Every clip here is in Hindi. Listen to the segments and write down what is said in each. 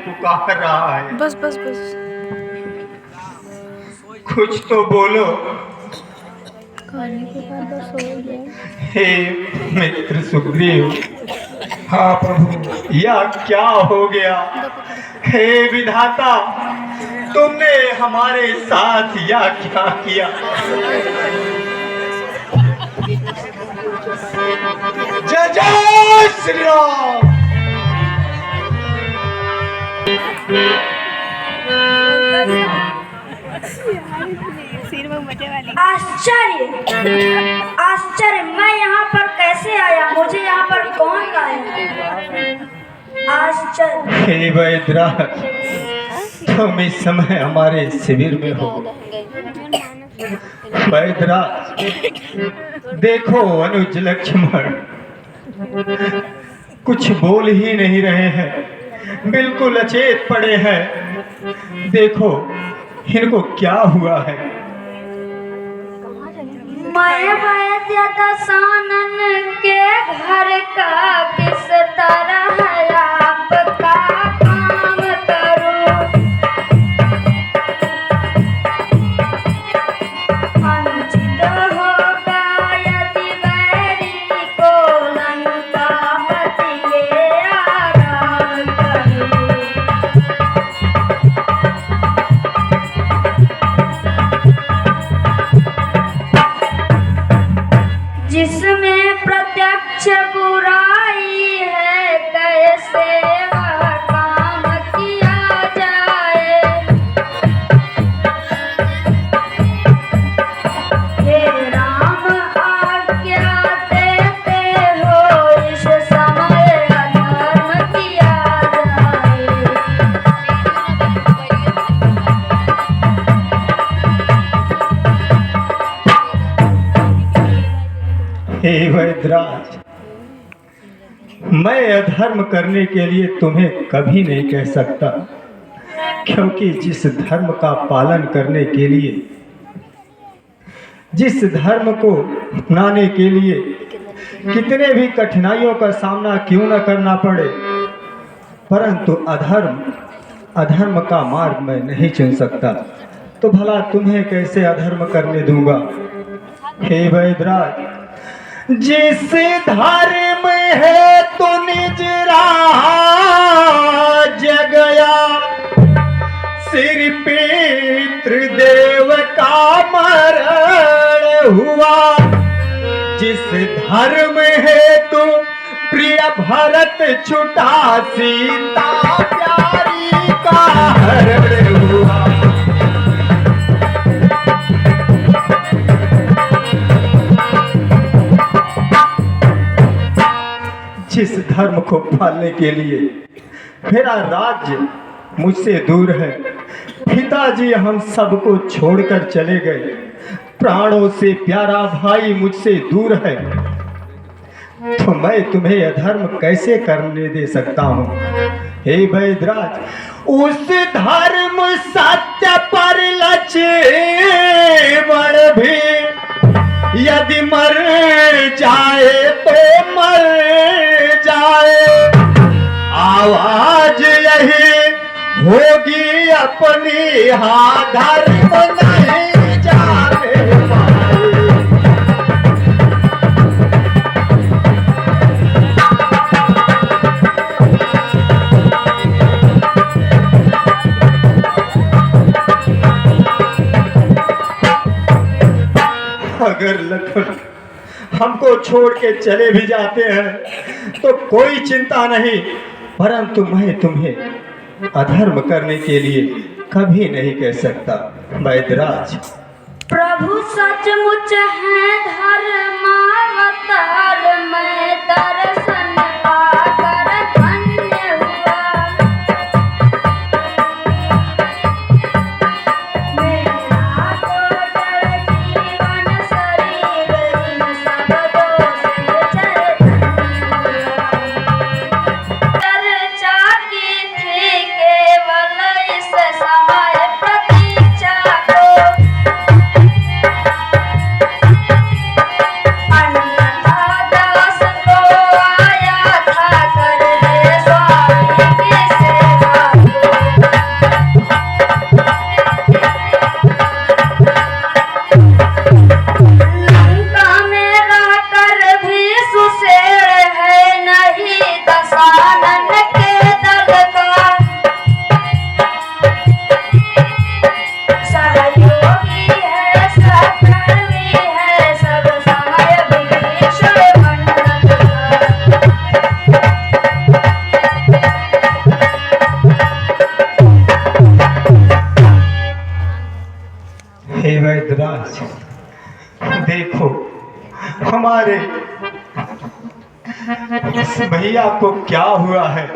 पुकार रहा है। बस बस बस। कुछ तो बोलो। खाने के बाद बस हो गया। हे मित्र सुग्रीव, हाँ प्रभु। यह क्या हो गया? हे विधाता, तुमने हमारे साथ यह क्या किया? जय जय श्री राम। आश्चर्य, आश्चर्य, मैं यहाँ पर कैसे आया? मुझे यहाँ पर कौन लाया? आश्चर्य। हे वैद्यराज, तुम इस समय हमारे शिविर में हो। वैद्यराज, देखो अनुज लक्ष्मण कुछ बोल ही नहीं रहे हैं, बिल्कुल अचेत पड़े हैं। देखो इनको क्या हुआ है? मैं वैद्य दशानन के घर का किस तरह आपका काम करूं? अनुचित होगा यदि बैरी को लंकापति के आराम करूं। जिसमें प्रत्यक्ष बुराई है, कैसे वह काम किया जाए? हे राम, आज्ञा देते हो इस समय अधर्म किया जाए। हे वैद्यराज, मैं अधर्म करने के लिए तुम्हें कभी नहीं कह सकता, क्योंकि जिस धर्म का पालन करने के लिए, जिस धर्म को अपनाने के लिए कितने भी कठिनाइयों का सामना क्यों न करना पड़े, परंतु अधर्म का मार्ग मैं नहीं चुन सकता, तो भला तुम्हें कैसे अधर्म करने दूंगा? हे वैद्यराज, जिस धर्म है तो निज राज गया, सिर पितृदेव का मरण हुआ। जिस धर्म है तो प्रिय भरत छुटा, सीता प्यारी का हरण हुआ। जिस धर्म को पालने के लिए मेरा राज्य मुझसे दूर है, पिताजी हम सबको छोड़कर चले गए, प्राणों से प्यारा भाई मुझसे दूर है, तो मैं तुम्हें अधर्म कैसे करने दे सकता हूँ? हे वैद्यराज, उस धर्म सत्य पर लक्ष्मण भी यदि मर जाए तो मर जाए, आवाज यही होगी अपनी, हाँ धर्म नहीं जाने पाए। अगर लखन हमको छोड़ के चले भी जाते हैं तो कोई चिंता नहीं, परंतु मैं तुम्हें अधर्म करने के लिए कभी नहीं कह सकता। वैद्यराज, प्रभु सचमुच है धर्मावतार, मैं दर्शन पाकर धन्य हुआ। मेरा कोटल जीवन शरीर इन सब दोष चैतन्य हुआ। चर्चा की थी केवल इस समय प्रतीक्षा को, अन्यथा दास को तुम्हारे इस भैया को क्या हुआ है,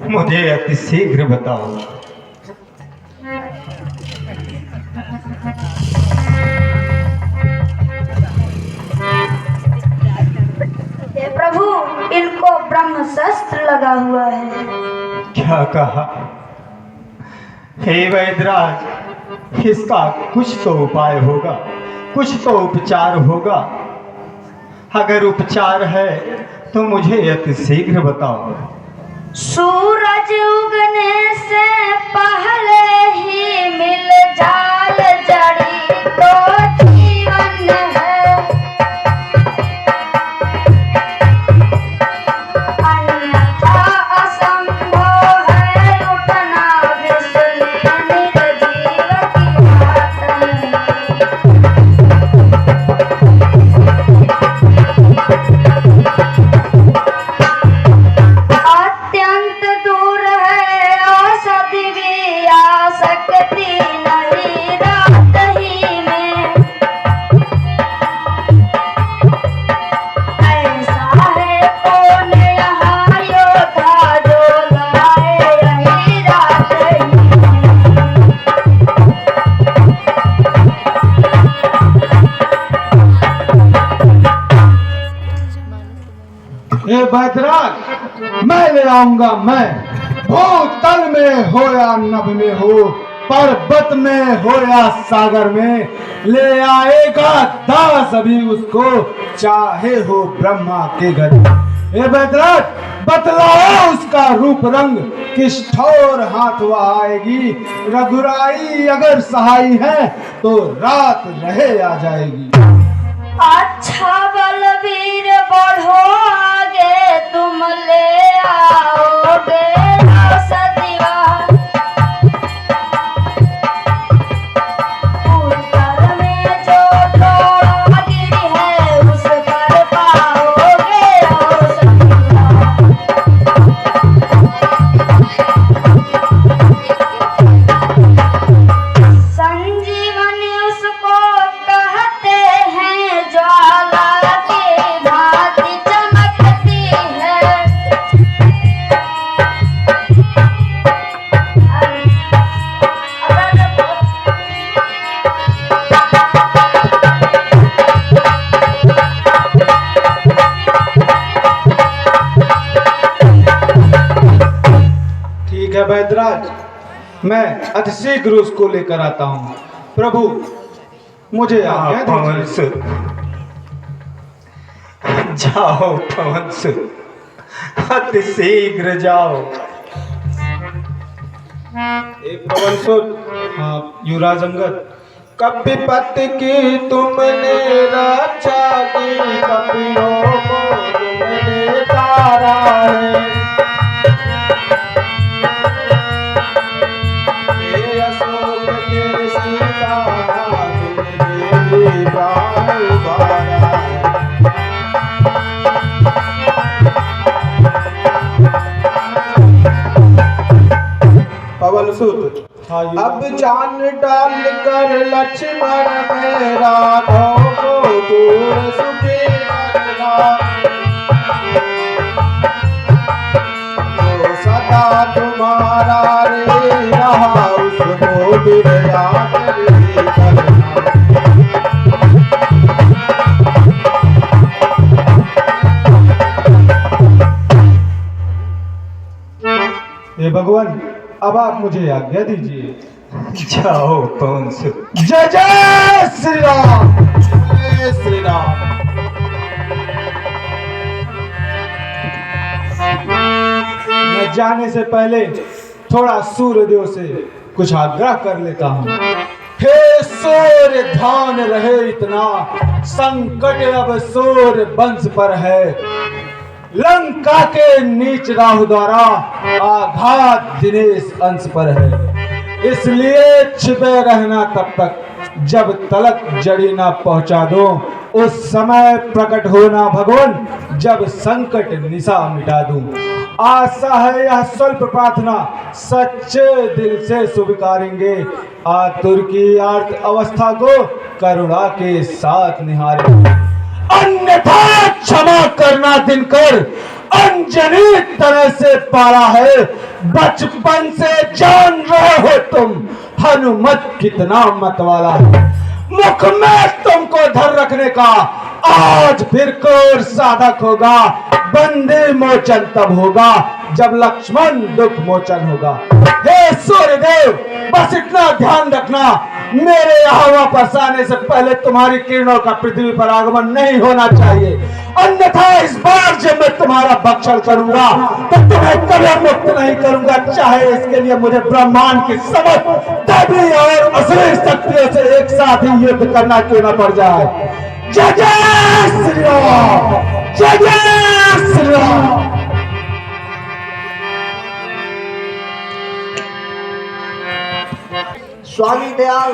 मुझे अति शीघ्र बताओ। हे प्रभु, इनको ब्रह्म शस्त्र लगा हुआ है। क्या कहा? हे वैद्यराज, इसका कुछ तो उपाय होगा, कुछ तो उपचार होगा। अगर उपचार है तो मुझे अति शीघ्र बताओ। सूरज उगने से पहले ही मिल जाल जड़ी तो जीवन है, अन्यथा असंभव है उठना विश्व निर्जीव की बात है। अत्यंत दूर है औषधि भी आ सकती नहीं रात ही में। ऐसा है कौन यहाँ योद्धा जो लाए यही रात ही में। हे बैतराज, मैं ले आऊंगा। मैं भूतल में हो या नभ में हो, पर्वत में हो या सागर में, ले आएगा दास अभी उसको, चाहे हो ब्रह्मा के घर। हे बैतराज, बतलाओ उसका रूप रंग, किस ठौर हाथ वह आएगी। रघुराई अगर सहाय है तो रात रहे आ जाएगी। अच्छा बलवीर बढ़ो आगे, तुम ले आओगे औषधिवान। उत्तर में जो द्रोणागिरि है उस पर पाओगे औषधिवान। संजीवनी उसको कहते हैं, ज्वाला की भांति चमकती है। ठीक है बैतराज, मैं अतिशीघ्र उसको लेकर आता हूँ। प्रभु, मुझे आज्ञा पवन दीजिए। सुत, जाओ पवन सुत, अति शीघ्र जाओ। एक पवन सुत, हाँ युवराज अंगद, कपिपत की तुमने रक्षा की, कपियों को तुमने तारा है। हे अशोक के सीता, तुमने भी प्राण उबारा है। पवन सुत, अब जान डाल कर लक्ष्मण मेरा, को दूर सुखी रखना। जो सदा तुम्हारा रे रहा, उसको बिरया रे करना। हे भगवान, अब आप मुझे आज्ञा दीजिए। जाओ पवन सुत। जय जय श्री राम, जय श्री राम। मैं जाने से पहले थोड़ा सूर्यदेव से कुछ आग्रह कर लेता हूँ। हे सूर्य, ध्यान रहे इतना, संकट अब सूर्य वंश पर है। लंका के नीच राहु द्वारा आघात दिनेश अंश पर है। इसलिए छिपे रहना तब तक जब तलक जड़ी ना पहुंचा दो। उस समय प्रकट होना भगवान, जब संकट निशा मिटा दूं। आशा है यह स्वल्प प्रार्थना सच्चे दिल से स्वीकारेंगे। आतुर की आर्त अवस्था को करुणा के साथ निहारेंगे। अन्यथा क्षमा करना दिनकर। अंजनी तरह से पाला है, बचपन से जान रहे हो तुम हनुमत कितना मतवाला है। मुख में तुमको धर रखने का आज फिर कोर साधक होगा। बंदी मोचन तब होगा जब लक्ष्मण दुख मोचन होगा। हे सूर्यदेव, बस इतना ध्यान रखना, मेरे यहाँ वापस आने से पहले तुम्हारी किरणों का पृथ्वी पर आगमन नहीं होना चाहिए, अन्यथा इस बार जब मैं तुम्हारा भक्षण करूंगा तो तुम्हें कभी मुक्त नहीं करूंगा, चाहे इसके लिए मुझे ब्रह्मांड की समस्त दैवी और असुरी शक्तियों से एक साथ ही युद्ध करना क्यों न पड़ जाए। जय जय श्री राम, जय जय श्री राम। स्वामी दयाल